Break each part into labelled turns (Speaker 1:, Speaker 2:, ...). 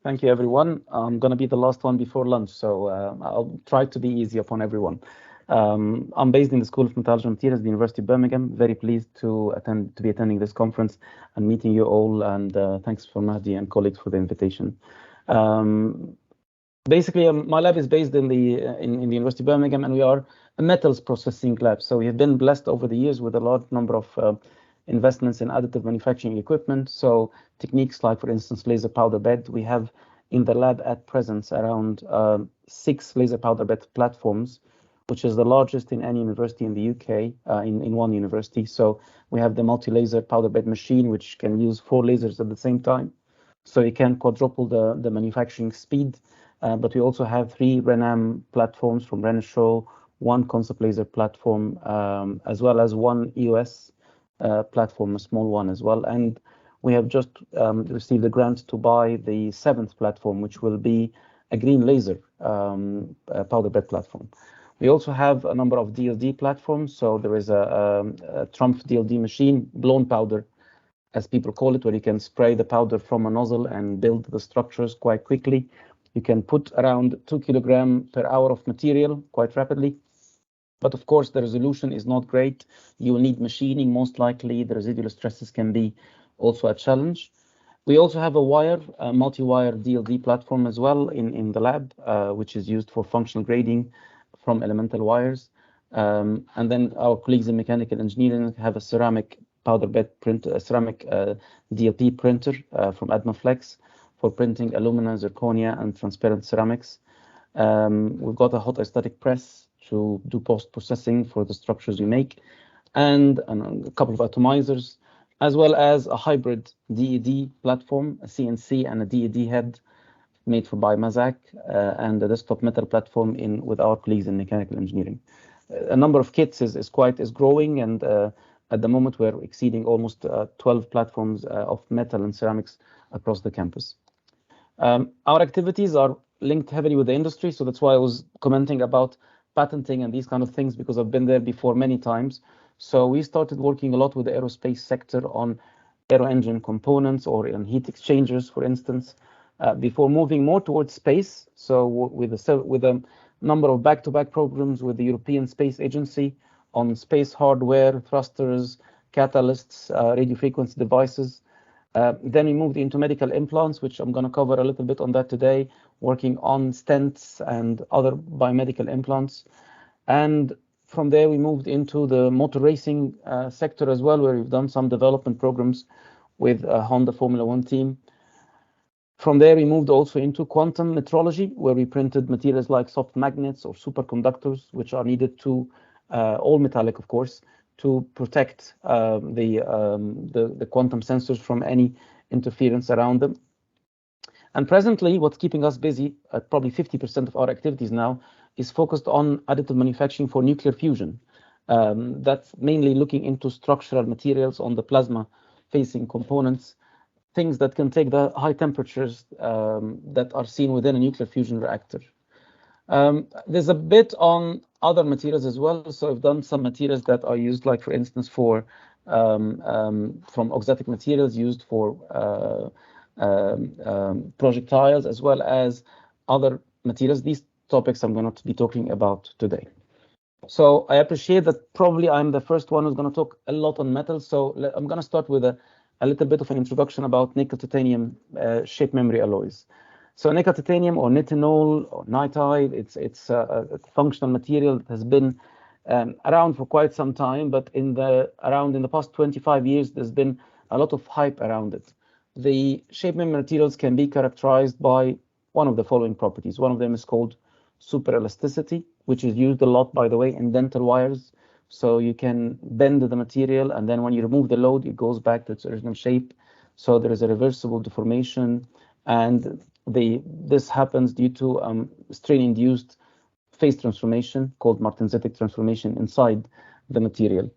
Speaker 1: Thank you, everyone. I'm going to be the last one before lunch, so I'll try to be easy upon everyone. I'm based in the School of Metallurgy and Materials at the University of Birmingham. Very pleased to be attending this conference and meeting you all. And thanks for Mahdi and colleagues for the invitation. Basically, my lab is based in the University of Birmingham, and we are a metals processing lab. So we have been blessed over the years with a large number of investments in additive manufacturing equipment. So techniques like, for instance, laser powder bed. We have in the lab at present around 6 laser powder bed platforms, which is the largest in any university in the UK, in one university. So we have the multi-laser powder bed machine, which can use 4 lasers at the same time. So you can quadruple the manufacturing speed. But we also have 3 Renam platforms from Renishaw, 1 concept laser platform, as well as 1 EOS platform, a small one as well. And we have just received a grant to buy the 7th platform, which will be a green laser powder bed platform. We also have a number of DLD platforms. So there is a Trump DLD machine, blown powder, as people call it, where you can spray the powder from a nozzle and build the structures quite quickly. You can put around 2 kilograms per hour of material quite rapidly. But of course, the resolution is not great. You will need machining, most likely. The residual stresses can be also a challenge. We also have a multi-wire DLD platform as well in the lab, which is used for functional grading from elemental wires. And then our colleagues in mechanical engineering have a ceramic powder bed printer, a ceramic DLP printer from AdmaFlex for printing alumina, zirconia, and transparent ceramics. We've got a hot isostatic press to do post-processing for the structures we make, and a couple of atomizers, as well as a hybrid DED platform, a CNC and a DED head made by Mazak, and a desktop metal platform with our colleagues in mechanical engineering. A number of kits is growing, and at the moment we're exceeding almost 12 platforms of metal and ceramics across the campus. Our activities are linked heavily with the industry, so that's why I was commenting about patenting and these kind of things, because I've been there before many times. So we started working a lot with the aerospace sector on aero engine components or in heat exchangers, for instance, before moving more towards space. So with a number of back-to-back programs with the European Space Agency on space hardware, thrusters, catalysts, radio frequency devices. Then we moved into medical implants, which I'm going to cover a little bit on that today, working on stents and other biomedical implants. And from there, we moved into the motor racing sector as well, where we've done some development programs with Honda Formula One team. From there, we moved also into quantum metrology, where we printed materials like soft magnets or superconductors, which are needed to, all metallic, of course, to protect the quantum sensors from any interference around them. And presently, what's keeping us busy, probably 50% of our activities now, is focused on additive manufacturing for nuclear fusion. That's mainly looking into structural materials on the plasma-facing components, things that can take the high temperatures that are seen within a nuclear fusion reactor. There's a bit on other materials as well. So I've done some materials that are used, like for instance, from auxetic materials used for projectiles, as well as other materials. These topics I'm going to be talking about today. So I appreciate that probably I'm the first one who's going to talk a lot on metals. So I'm going to start with a little bit of an introduction about nickel titanium shape memory alloys. So nickel titanium, or nitinol, or nitide, it's a functional material that has been around for quite some time, but in the past 25 years, there's been a lot of hype around it. The shape memory materials can be characterized by one of the following properties. One of them is called superelasticity, which is used a lot, by the way, in dental wires. So you can bend the material, and then when you remove the load, it goes back to its original shape. So there is a reversible deformation, and this happens due to strain-induced phase transformation called martensitic transformation inside the material.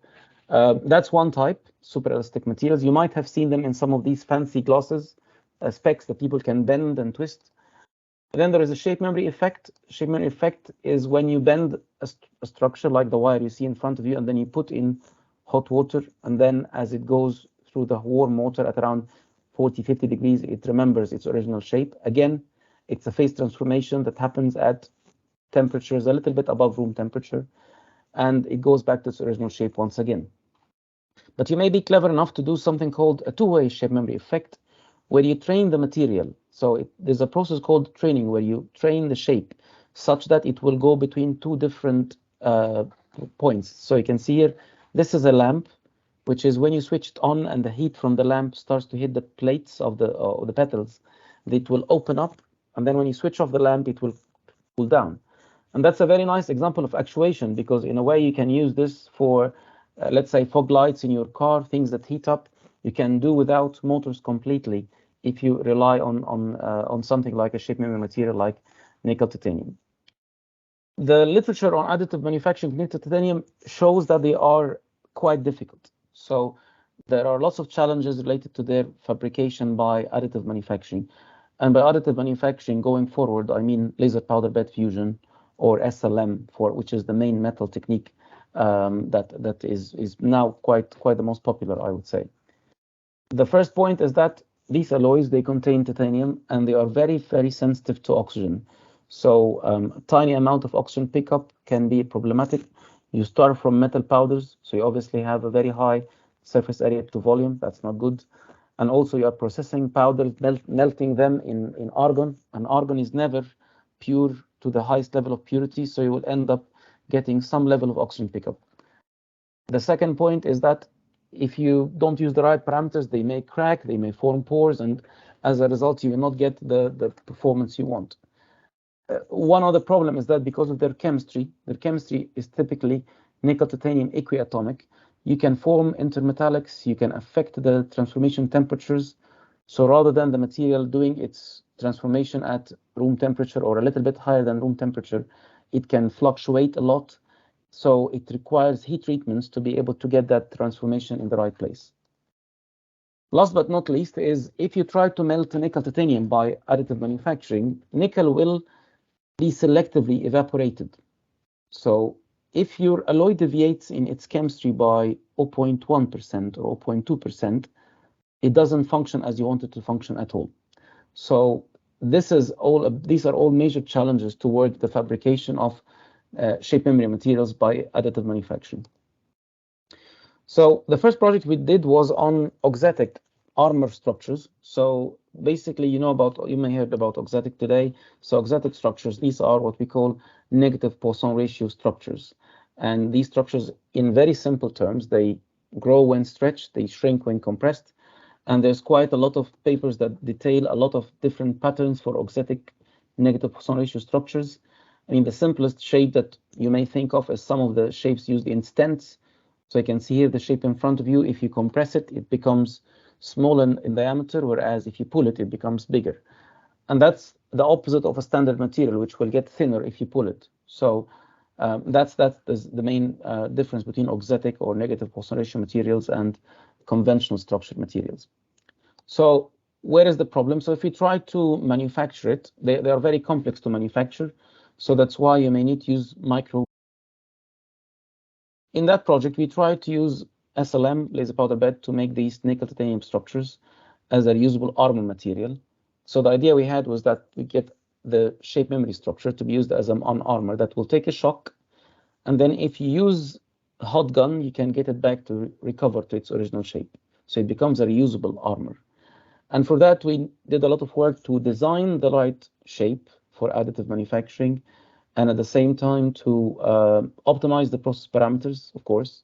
Speaker 1: That's one type, superelastic materials. You might have seen them in some of these fancy glasses, specs that people can bend and twist. And then there is a shape memory effect. Shape memory effect is when you bend a structure like the wire you see in front of you, and then you put in hot water, and then as it goes through the warm water at around 40, 50 degrees, it remembers its original shape. Again, it's a phase transformation that happens at temperatures a little bit above room temperature, and it goes back to its original shape once again. But you may be clever enough to do something called a two-way shape memory effect, where you train the material. So there's a process called training, where you train the shape such that it will go between two different points. So you can see here, this is a lamp, which is when you switch it on and the heat from the lamp starts to hit the plates of the petals, it will open up, and then when you switch off the lamp, it will cool down. And that's a very nice example of actuation, because in a way you can use this for, let's say, fog lights in your car, things that heat up. You can do without motors completely if you rely on something like a shape memory material like nickel titanium. The literature on additive manufacturing nickel titanium shows that they are quite difficult. So there are lots of challenges related to their fabrication by additive manufacturing. And by additive manufacturing going forward, I mean laser powder bed fusion, or SLM, which is the main metal technique that is now quite the most popular, I would say. The first point is that these alloys, they contain titanium, and they are very, very sensitive to oxygen. So a tiny amount of oxygen pickup can be problematic. You start from metal powders, so you obviously have a very high surface area to volume. That's not good. And also you are processing powders, melting them in argon, and argon is never pure to the highest level of purity, so you will end up getting some level of oxygen pickup. The second point is that if you don't use the right parameters, they may crack, they may form pores, and as a result, you will not get the performance you want. One other problem is that because of their chemistry is typically nickel titanium equiatomic. You can form intermetallics, you can affect the transformation temperatures. So rather than the material doing its transformation at room temperature or a little bit higher than room temperature, it can fluctuate a lot. So it requires heat treatments to be able to get that transformation in the right place. Last but not least is if you try to melt nickel titanium by additive manufacturing, nickel will be selectively evaporated. So if your alloy deviates in its chemistry by 0.1% or 0.2%, it doesn't function as you want it to function at all. So these are all major challenges toward the fabrication of shape memory materials by additive manufacturing. So the first project we did was on auxetic armor structures. So basically, you may have heard about auxetic today. So auxetic structures, these are what we call negative Poisson ratio structures. And these structures, in very simple terms, they grow when stretched, they shrink when compressed. And there's quite a lot of papers that detail a lot of different patterns for auxetic negative Poisson ratio structures. I mean, the simplest shape that you may think of is some of the shapes used in stents. So you can see here the shape in front of you. If you compress it, it becomes small in diameter, whereas if you pull it, it becomes bigger. And that's the opposite of a standard material, which will get thinner if you pull it. So that's the main difference between auxetic or negative Poisson ratio materials and conventional structured materials. So where is the problem? So if you try to manufacture it, they are very complex to manufacture. So that's why you may need to use micro. In that project, we tried to use SLM, laser powder bed, to make these nickel titanium structures as a reusable armor material. So the idea we had was that we get the shape memory structure to be used as an armor that will take a shock. And then if you use a hot gun, you can get it back to recover to its original shape. So it becomes a reusable armor. And for that, we did a lot of work to design the right shape for additive manufacturing, and at the same time to optimize the process parameters, of course,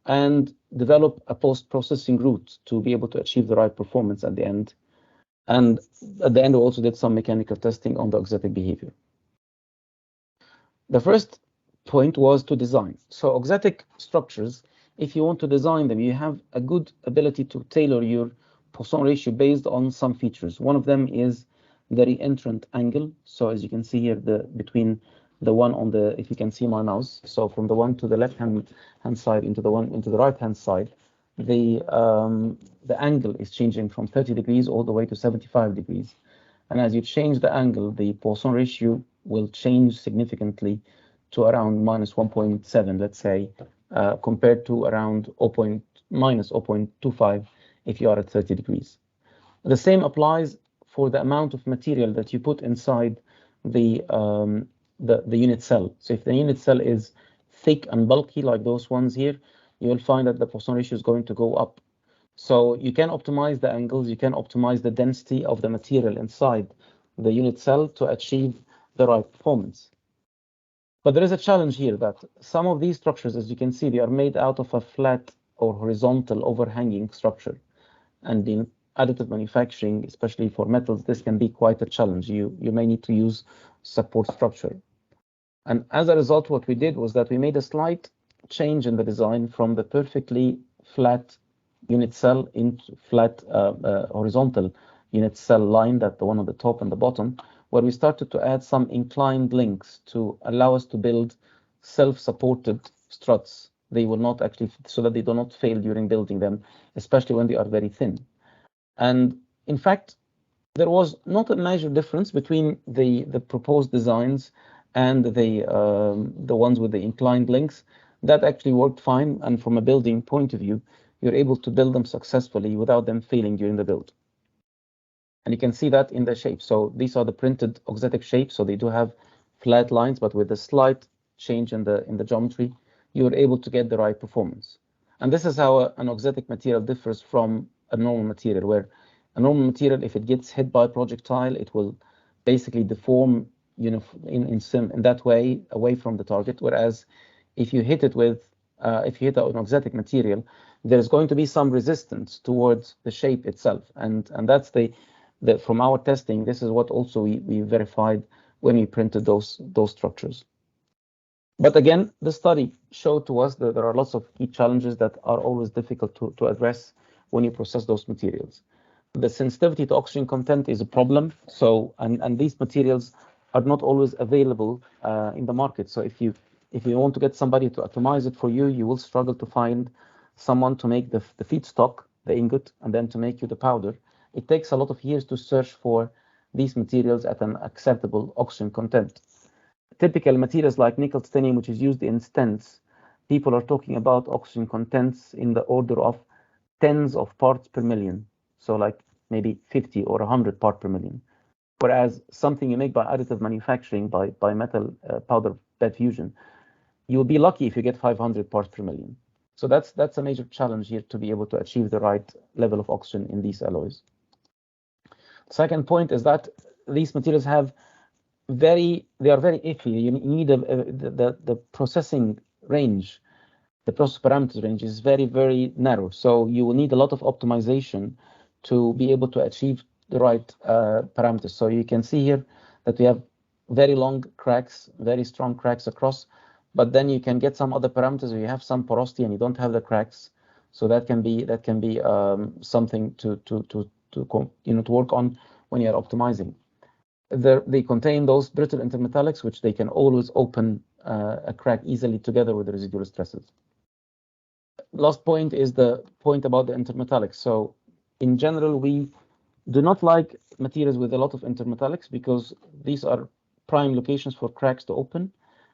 Speaker 1: and develop a post-processing route to be able to achieve the right performance at the end. And at the end, we also did some mechanical testing on the auxetic behavior. The first point was to design. So auxetic structures, if you want to design them, you have a good ability to tailor your Poisson ratio based on some features. One of them is the reentrant angle. So as you can see here, between the one on the, if you can see my mouse, so from the one to the left hand side into the one into the right hand side, the angle is changing from 30 degrees all the way to 75 degrees. And as you change the angle, the Poisson ratio will change significantly to around minus 1.7, let's say, compared to around minus 0.25 if you are at 30 degrees. The same applies for the amount of material that you put inside the unit cell. So if the unit cell is thick and bulky like those ones here, you will find that the Poisson ratio is going to go up. So you can optimize the angles, you can optimize the density of the material inside the unit cell to achieve the right performance. But there is a challenge here that some of these structures, as you can see, they are made out of a flat or horizontal overhanging structure. And in additive manufacturing, especially for metals, this can be quite a challenge. You may need to use support structure. And as a result, what we did was that we made a slight change in the design from the perfectly flat unit cell into flat horizontal unit cell line, that the one on the top and the bottom, where we started to add some inclined links to allow us to build self-supported struts. They will not actually, so that they do not fail during building them, especially when they are very thin. And in fact, there was not a major difference between the proposed designs and the ones with the inclined links. That actually worked fine. And from a building point of view, you're able to build them successfully without them failing during the build. And you can see that in the shape. So these are the printed auxetic shapes. So they do have flat lines, but with a slight change in the geometry, you're able to get the right performance. And this is how an auxetic material differs from a normal material, where a normal material, if it gets hit by a projectile, it will basically deform, you know, in that way away from the target. Whereas if you hit it with, if you hit an auxetic material, there's going to be some resistance towards the shape itself, and that's from our testing. This is what also we verified when we printed those structures. But again, the study showed to us that there are lots of key challenges that are always difficult to address when you process those materials. The sensitivity to oxygen content is a problem. So, and these materials are not always available in the market. So if you want to get somebody to atomize it for you, you will struggle to find someone to make the feedstock, the ingot, and then to make you the powder. It takes a lot of years to search for these materials at an acceptable oxygen content. Typical materials like nickel titanium, which is used in stents, people are talking about oxygen contents in the order of tens of parts per million. So like maybe 50 or 100 parts per million. Whereas something you make by additive manufacturing, by metal powder bed fusion, you will be lucky if you get 500 parts per million. So that's a major challenge here, to be able to achieve the right level of oxygen in these alloys. Second point is that these materials have they are very iffy. You need the processing range, the process parameters range is very, very narrow. So you will need a lot of optimization to be able to achieve the right parameters. So you can see here that we have very long cracks, very strong cracks across, but then you can get some other parameters where you have some porosity and you don't have the cracks. So that can be something to work on when you're optimizing. They contain those brittle intermetallics, which they can always open a crack easily together with the residual stresses. Last point is the point about the intermetallics. So in general, we do not like materials with a lot of intermetallics because these are prime locations for cracks to open.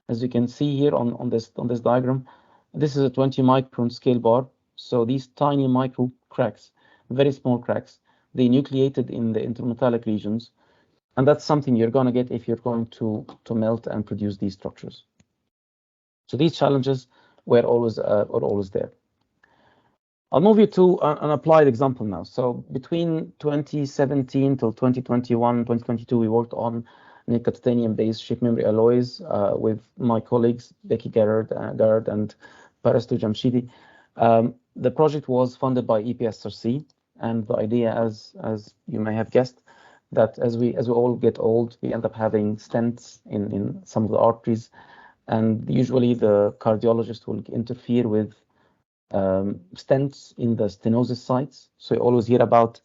Speaker 1: As you can see here on this diagram, this is a 20 micron scale bar. So these tiny micro cracks, very small cracks, they nucleated in the intermetallic regions. And that's something you're going to get if you're going to melt and produce these structures. So these challenges were always there. I'll move you to an applied example now. So between 2017 till 2021, 2022, we worked on nickel titanium-based shape memory alloys with my colleagues Becky Garrard and Parastu Jamshidi. The project was funded by EPSRC, and the idea, as you may have guessed, that as we all get old, we end up having stents in some of the arteries, and usually the cardiologist will interfere with stents in the stenosis sites. So you always hear about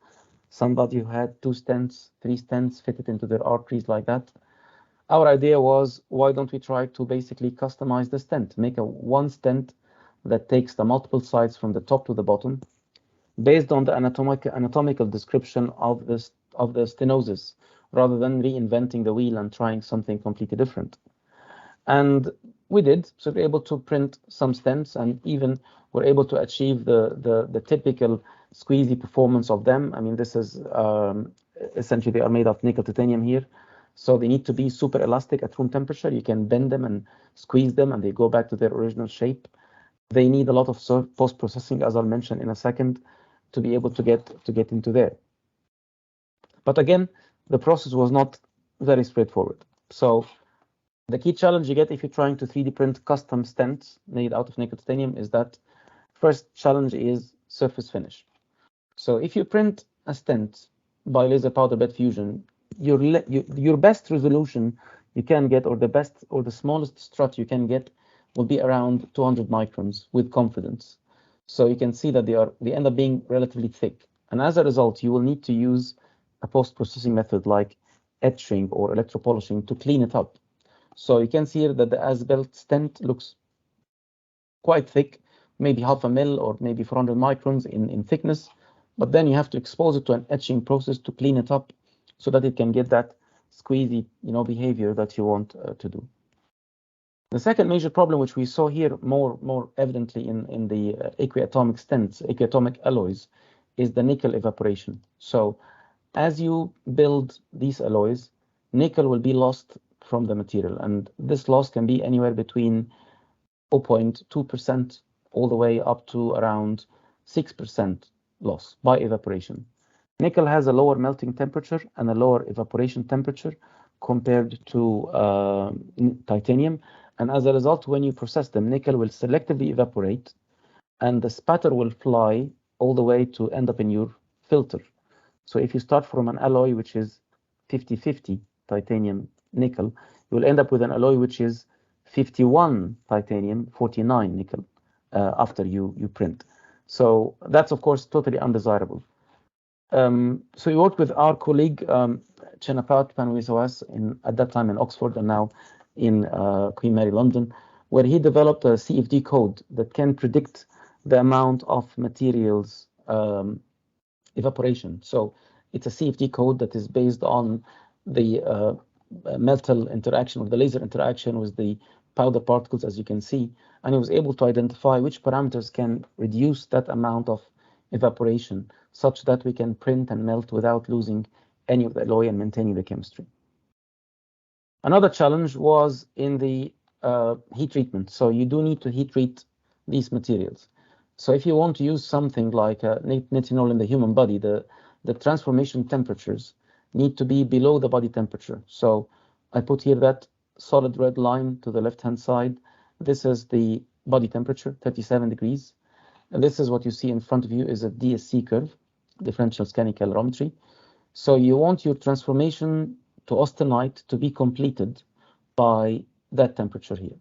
Speaker 1: somebody who had 2 stents, 3 stents fitted into their arteries like that. Our idea was, why don't we try to basically customize the stent, make one stent that takes the multiple sites from the top to the bottom, based on the anatomical description of the stenosis, rather than reinventing the wheel and trying something completely different. And we did. So we're able to print some stents, and even we're able to achieve the typical squeezy performance of them. I mean, this is essentially they are made of nickel titanium here. So they need to be super elastic at room temperature. You can bend them and squeeze them and they go back to their original shape. They need a lot of post-processing, as I'll mention in a second, to be able to get into there. But again, the process was not very straightforward. So the key challenge you get if you're trying to 3D print custom stents made out of nickel titanium is that first challenge is surface finish. So if you print a stent by laser powder bed fusion, your best resolution you can get, or the best or the smallest strut you can get, will be around 200 microns with confidence. So you can see that they end up being relatively thick, and as a result, you will need to use a post-processing method like etching or electropolishing to clean it up. So you can see here that the as-built stent looks quite thick, maybe half a mil or maybe 400 microns in thickness, but then you have to expose it to an etching process to clean it up so that it can get that squeezy, behavior that you want to do. The second major problem, which we saw here more evidently in the equiatomic stents, equiatomic alloys, is the nickel evaporation. So as you build these alloys, nickel will be lost from the material, and this loss can be anywhere between 0.2% all the way up to around 6% loss by evaporation. Nickel has a lower melting temperature and a lower evaporation temperature compared to titanium, and as a result, when you process them, nickel will selectively evaporate and the spatter will fly all the way to end up in your filter. So if you start from an alloy which is 50-50 titanium nickel, you will end up with an alloy which is 51 titanium, 49 nickel after you print. So that's of course totally undesirable. So we worked with our colleague Chenapat Panwisoas at that time in Oxford and now in Queen Mary, London, where he developed a CFD code that can predict the amount of materials evaporation. So it's a CFD code that is based on the metal interaction or the laser interaction with the powder particles, as you can see, and he was able to identify which parameters can reduce that amount of evaporation such that we can print and melt without losing any of the alloy and maintaining the chemistry. Another challenge was in the heat treatment. So you do need to heat treat these materials. So if you want to use something like nitinol in the human body, the transformation temperatures need to be below the body temperature. So I put here that solid red line to the left-hand side. This is the body temperature, 37 degrees. And this is what you see in front of you is a DSC curve, differential scanning calorimetry. So you want your transformation to austenite to be completed by that temperature here.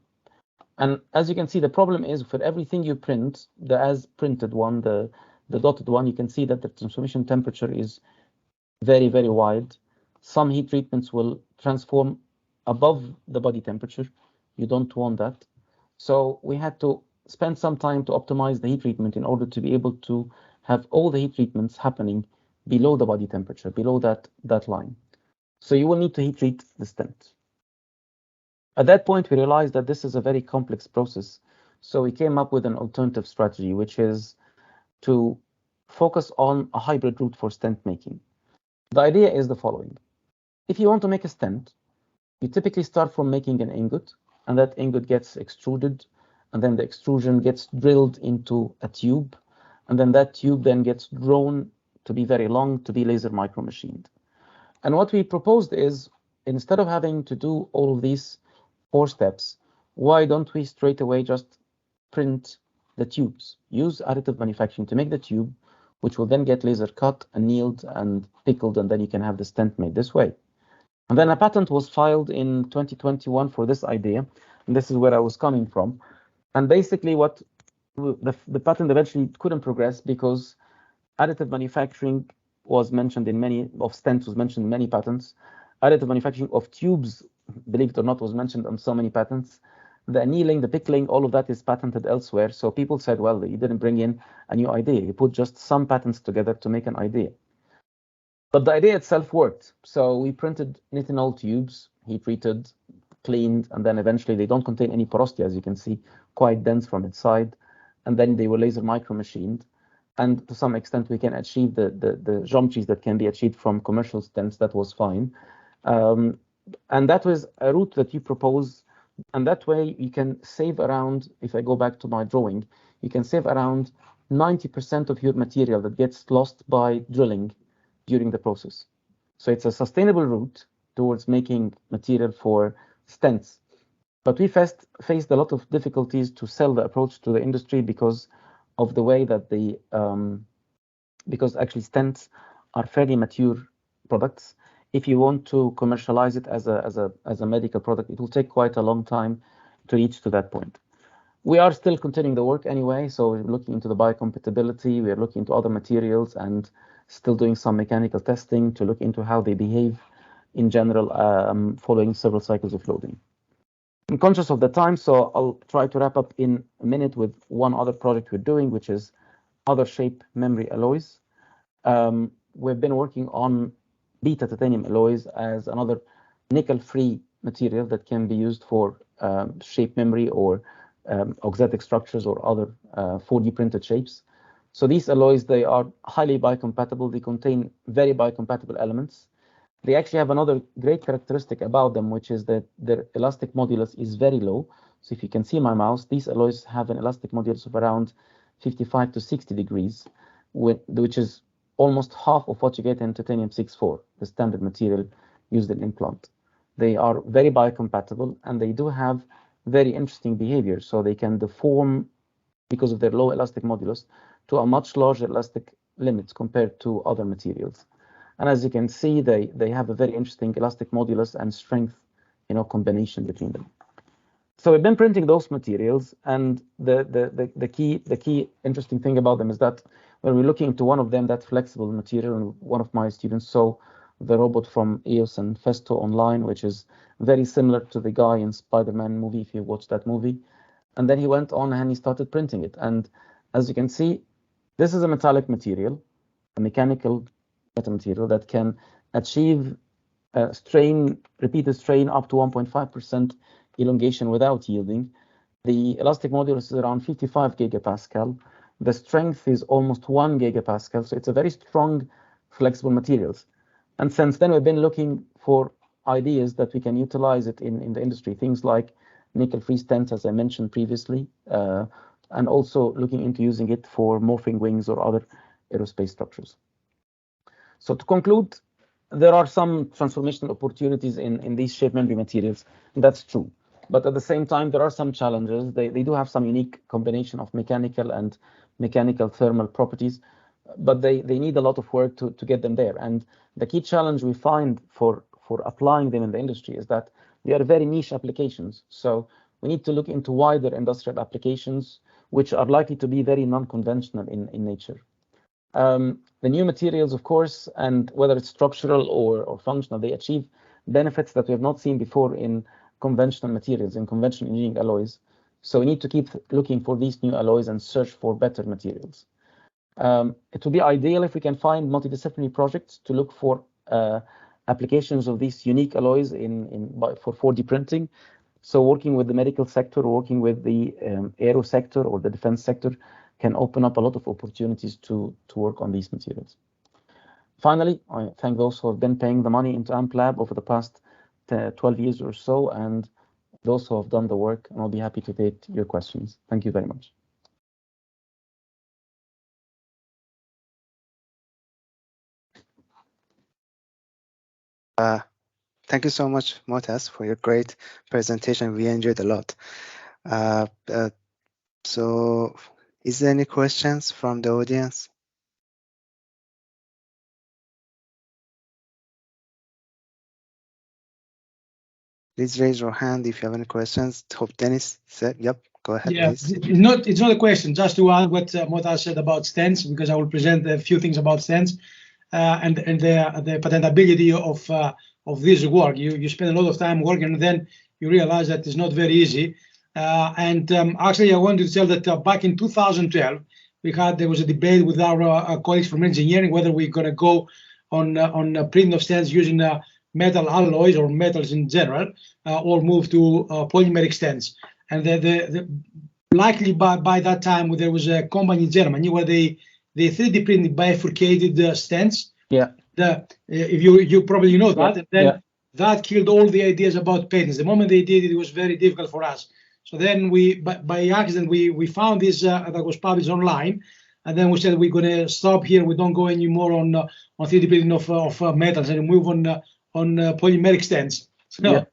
Speaker 1: And as you can see, the problem is for everything you print, the as printed one, the dotted one, you can see that the transformation temperature is very, very wide. Some heat treatments will transform above the body temperature. You don't want that. So we had to spend some time to optimize the heat treatment in order to be able to have all the heat treatments happening below the body temperature, below that line. So you will need to heat treat the stent. At that point, we realized that this is a very complex process. So we came up with an alternative strategy, which is to focus on a hybrid route for stent making. The idea is the following. If you want to make a stent, you typically start from making an ingot, and that ingot gets extruded, and then the extrusion gets drilled into a tube, and then that tube then gets drawn to be very long to be laser micro-machined. And what we proposed is, instead of having to do all of these 4 steps, why don't we straight away just print the tubes? Use additive manufacturing to make the tube, which will then get laser cut, annealed, and pickled, and then you can have the stent made this way. And then a patent was filed in 2021 for this idea, and this is where I was coming from. And basically what the patent eventually couldn't progress because additive manufacturing was mentioned in many of stents, was mentioned in many patents. Additive manufacturing of tubes, believe it or not, was mentioned on so many patents. The annealing, the pickling, all of that is patented elsewhere. So people said, well, you didn't bring in a new idea. You put just some patents together to make an idea. But the idea itself worked. So we printed nitinol tubes, heat treated, cleaned, and then eventually they don't contain any porosity, as you can see, quite dense from inside. And then they were laser micro machined. and to some extent we can achieve the geometries that can be achieved from commercial stents. That was fine. And that was a route that you propose, and that way you can save around, if I go back to my drawing, you can save around 90% of your material that gets lost by drilling during the process. So it's a sustainable route towards making material for stents. But we faced a lot of difficulties to sell the approach to the industry because of the way that because actually stents are fairly mature products. If you want to commercialize it as a medical product, it will take quite a long time to reach to that point. We are still continuing the work anyway, so we're looking into the biocompatibility, we're looking into other materials and still doing some mechanical testing to look into how they behave in general following several cycles of loading. I'm conscious of the time, so I'll try to wrap up in a minute with one other project we're doing, which is other shape memory alloys. We've been working on beta titanium alloys as another nickel-free material that can be used for shape memory or auxetic structures or other 4D printed shapes. So these alloys, they are highly biocompatible. They contain very biocompatible elements. They actually have another great characteristic about them, which is that their elastic modulus is very low. So if you can see my mouse, these alloys have an elastic modulus of around 55 to 60 degrees, which is almost half of what you get in titanium 6-4, the standard material used in implant. They are very biocompatible, and they do have very interesting behavior. So they can deform, because of their low elastic modulus, to a much larger elastic limit compared to other materials. And as you can see, they have a very interesting elastic modulus and strength, combination between them. So we've been printing those materials, and the key interesting thing about them is that when we're looking into one of them, that flexible material, and one of my students saw the robot from EOS and Festo online, which is very similar to the guy in Spider-Man movie, if you watched that movie. And then he went on and he started printing it. And as you can see, this is a metallic material, a mechanical metamaterial that can achieve repeated strain up to 1.5% elongation without yielding. The elastic modulus is around 55 gigapascal. The strength is almost 1 gigapascal. So it's a very strong, flexible materials. And since then, we've been looking for ideas that we can utilize it in the industry, things like nickel-free stents, as I mentioned previously, and also looking into using it for morphing wings or other aerospace structures. So to conclude, there are some transformational opportunities in these shape memory materials. That's true. But at the same time, there are some challenges. They do have some unique combination of mechanical and mechanical thermal properties, but they need a lot of work to get them there. And the key challenge we find for applying them in the industry is that they are very niche applications. So we need to look into wider industrial applications, which are likely to be very non-conventional in nature. The new materials, of course, and whether it's structural or functional, they achieve benefits that we have not seen before in conventional materials, in conventional engineering alloys. So we need to keep looking for these new alloys and search for better materials. It would be ideal if we can find multidisciplinary projects to look for applications of these unique alloys for 4D printing. So working with the medical sector, working with the aero sector or the defense sector can open up a lot of opportunities to work on these materials. Finally, I thank those who have been paying the money into AmpLab over the past 12 years or so, and those who have done the work, and I'll be happy to take your questions. Thank you very much.
Speaker 2: Thank you so much, Moatez, for your great presentation. We enjoyed a lot. So is there any questions from the audience? Please raise your hand if you have any questions. Hope Dennis said, yep, go ahead, please.
Speaker 3: It's not a question, just to add what Moatez said about stents, because I will present a few things about stents and the patentability of this work. You spend a lot of time working, and then you realize that it's not very easy. Actually, I wanted to tell that back in 2012, there was a debate with our colleagues from engineering whether we're going to go on printing of stents using metal alloys or metals in general, or move to polymeric stents. And likely by that time, there was a company in Germany where they they 3D printed bifurcated stents.
Speaker 1: Yeah.
Speaker 3: If you probably know that, and then
Speaker 1: Yeah.
Speaker 3: that killed all the ideas about patents. The moment they did it, it was very difficult for us. So then by accident, we found this that was published online, and then we said we're going to stop here. We don't go anymore on 3D printing of metals and move on polymeric stents. So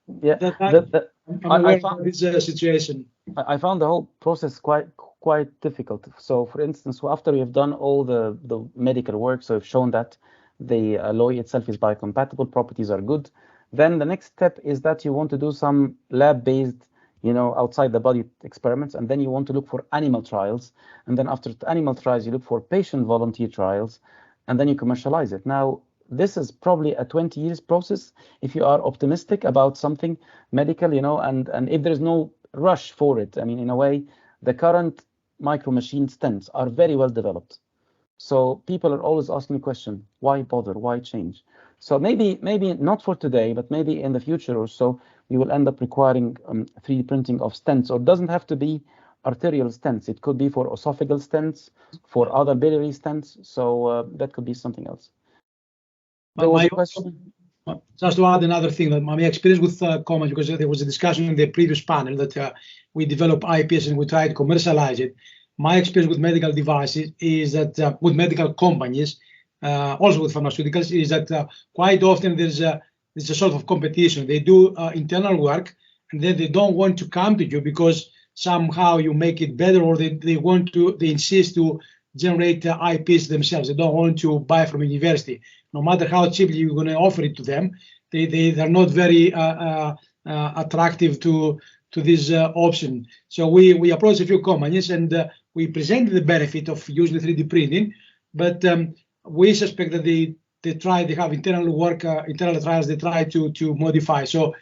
Speaker 3: I'm aware of this situation.
Speaker 1: I found the whole process quite difficult. So, for instance, after we have done all the medical work, so we've shown that the alloy itself is biocompatible, properties are good. Then the next step is that you want to do some lab-based, outside the body experiments, and then you want to look for animal trials. And then after animal trials, you look for patient volunteer trials, and then you commercialize it. Now, this is probably a 20 years process if you are optimistic about something medical, and if there's no rush for it. I mean, in a way, the current micro machine stents are very well developed. So people are always asking the question, why bother? Why change? So maybe not for today, but maybe in the future or so, we will end up requiring 3D printing of stents, or it doesn't have to be arterial stents. It could be for esophageal stents, for other biliary stents. So that could be something else. There was a question.
Speaker 3: Just to add another thing, that my experience with Comet, because there was a discussion in the previous panel that we develop IPS and we try to commercialize it. My experience with medical devices is that with medical companies, also with pharmaceuticals, is that quite often there's a sort of competition. They do internal work, and then they don't want to come to you because somehow you make it better, or they insist to generate IPs themselves. They don't want to buy from university. No matter how cheaply you're going to offer it to them, they're not very attractive to this option. So we approached a few companies and we presented the benefit of using 3D printing, but we suspect that they have internal work, internal trials they try to modify. So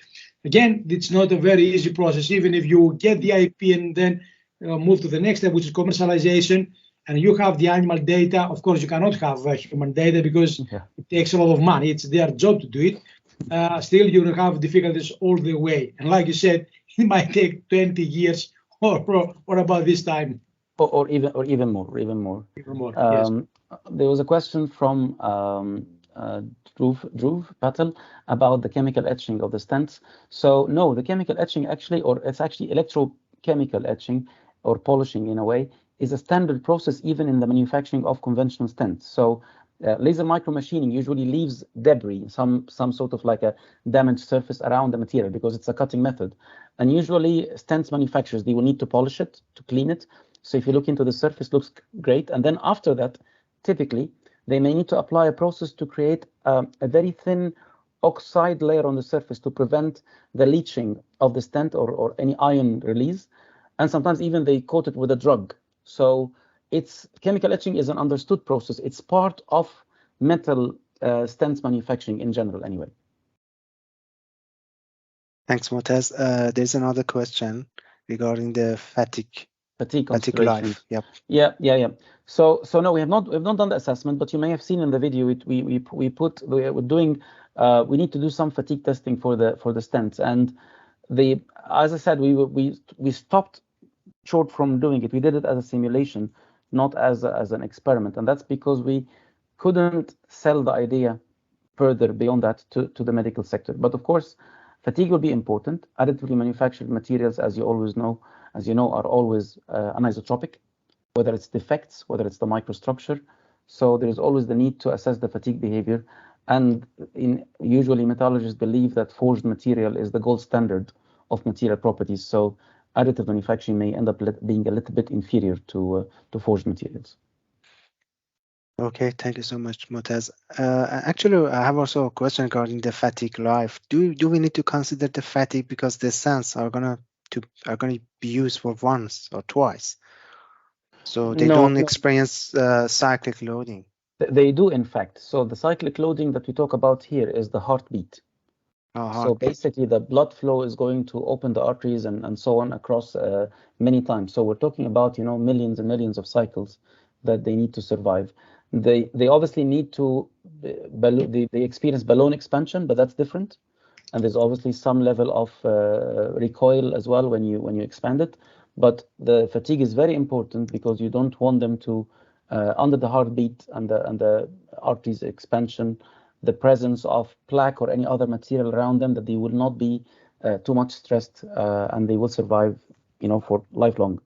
Speaker 3: again, it's not a very easy process. Even if you get the IP and then move to the next step, which is commercialization, and you have the animal data, of course, you cannot have human data because it takes a lot of money. It's their job to do it. Still, you will have difficulties all the way. And like you said, it might take 20 years or about this time.
Speaker 1: Or even more.
Speaker 3: Even more,
Speaker 1: yes. There was a question from Dhruv Patel about the chemical etching of the stents. So no, the chemical etching it's actually electrochemical etching or polishing in a way, is a standard process even in the manufacturing of conventional stents. So laser micromachining usually leaves debris, some sort of like a damaged surface around the material because it's a cutting method. And usually stents manufacturers, they will need to polish it, to clean it. So if you look into the surface, it looks great. And then after that, typically, they may need to apply a process to create a very thin oxide layer on the surface to prevent the leaching of the stent or any ion release. And sometimes even they coat it with a drug. So chemical etching is an understood process. It's part of metal stents manufacturing in general anyway.
Speaker 2: Thanks, Moatez. There's another question regarding the fatigue life. Yep.
Speaker 1: Yeah. So no, we have not done the assessment, but you may have seen in the video we need to do some fatigue testing for the stents, and as I said, we stopped short from doing it. We did it as a simulation, not as an experiment, and that's because we couldn't sell the idea further beyond that to the medical sector. But of course, fatigue will be important. Additively manufactured materials, as you know, are always anisotropic, whether it's defects, whether it's the microstructure. So there is always the need to assess the fatigue behavior. And usually metallurgists believe that forged material is the gold standard of material properties. So additive manufacturing may end up being a little bit inferior to forged materials.
Speaker 2: Okay, thank you so much, Moatez. Actually, I have also a question regarding the fatigue life. Do we need to consider the fatigue because the stents are gonna be used for once or twice, so they don't experience cyclic loading?
Speaker 1: They do, in fact. So the cyclic loading that we talk about here is the heartbeat. So basically, the blood flow is going to open the arteries and so on across many times. So we're talking about millions and millions of cycles that they need to survive. They obviously need to they experience balloon expansion, but that's different. And there's obviously some level of recoil as well when you expand it. But the fatigue is very important because you don't want them to under the heartbeat and the arteries expansion, the presence of plaque or any other material around them, that they will not be too much stressed, and they will survive, for lifelong.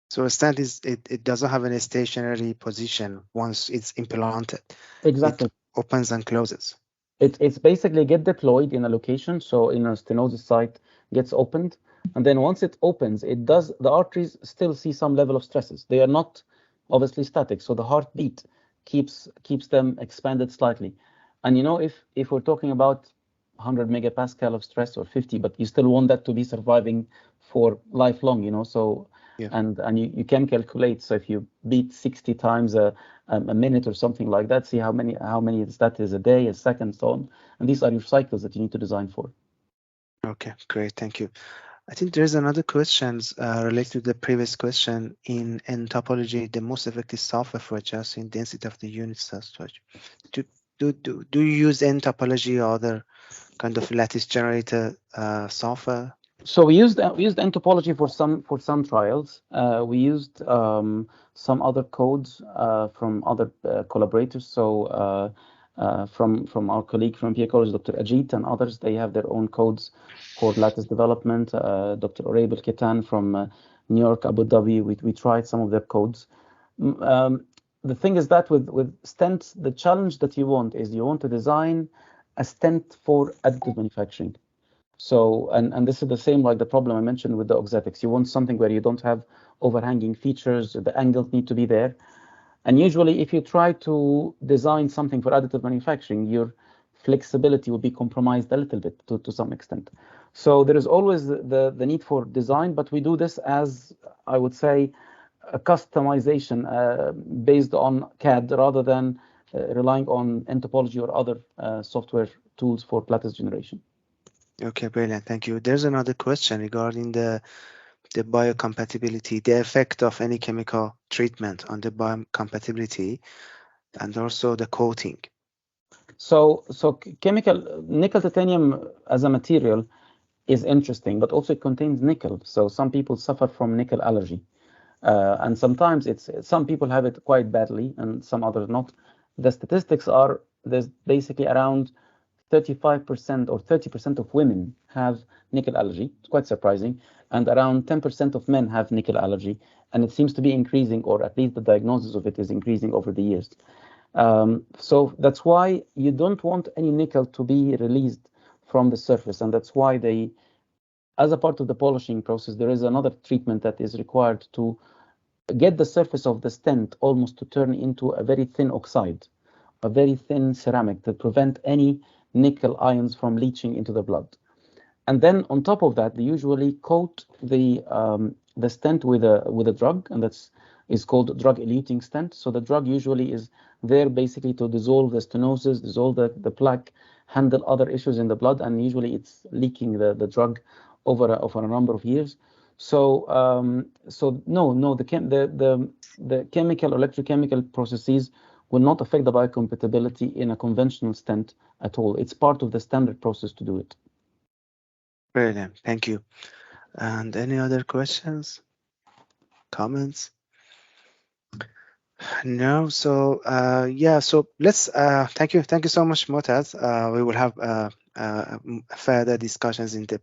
Speaker 2: So a stent it doesn't have any stationary position once it's implanted.
Speaker 1: Exactly.
Speaker 2: It opens and closes.
Speaker 1: It's basically get deployed in a location, so in a stenosis site gets opened, and then once it opens, the arteries still see some level of stresses. They are not obviously static, so the heartbeat keeps them expanded slightly. And if we're talking about 100 megapascal of stress or 50, but you still want that to be surviving for lifelong, so
Speaker 2: Yeah.
Speaker 1: and you can calculate. So if you beat 60 times a minute or something like that, see how many that is a day, a second, so on. And these are your cycles that you need to design for.
Speaker 2: Okay, great, thank you. I think there's another question related to the previous question. In topology, the most effective software for adjusting density of the units as such. Do you use N topology or other kind of lattice generator software?
Speaker 1: So we used N topology for some trials. We used some other codes from other collaborators. So from our colleague from PA College, Dr. Ajit, and others, they have their own codes for lattice development. Dr. Oraib Al-Ketan from New York, Abu Dhabi, we tried some of their codes. The thing is that with stents, the challenge that you want to design a stent for additive manufacturing. So, and this is the same like the problem I mentioned with the auxetics. You want something where you don't have overhanging features, the angles need to be there. And usually if you try to design something for additive manufacturing, your flexibility will be compromised a little bit to some extent. So there is always the need for design, but we do this as, I would say, a customization based on CAD rather than relying on N topology or other software tools for lattice generation.
Speaker 2: Okay, brilliant, thank you. There's another question regarding the biocompatibility, the effect of any chemical treatment on the biocompatibility, and also the coating.
Speaker 1: So chemical nickel titanium as a material is interesting, but also it contains nickel. So some people suffer from nickel allergy, and sometimes some people have it quite badly, and some others not. The statistics are there's basically around 35% or 30% of women have nickel allergy. It's quite surprising. And around 10% of men have nickel allergy. And it seems to be increasing, or at least the diagnosis of it is increasing over the years. So that's why you don't want any nickel to be released from the surface. And that's why as a part of the polishing process, there is another treatment that is required to get the surface of the stent almost to turn into a very thin oxide, a very thin ceramic to prevent any nickel ions from leaching into the blood. And then on top of that, they usually coat the stent with a drug, and is called drug-eluting stent. So the drug usually is there basically to dissolve the stenosis, dissolve the plaque, handle other issues in the blood, and usually it's leaking the drug over a number of years. So no, the chemical or electrochemical processes will not affect the biocompatibility in a conventional stent at all. It's part of the standard process to do it.
Speaker 2: Brilliant, thank you. And any other questions, comments? No, so yeah, so let's thank you so much, Moatez. We will have further discussions in the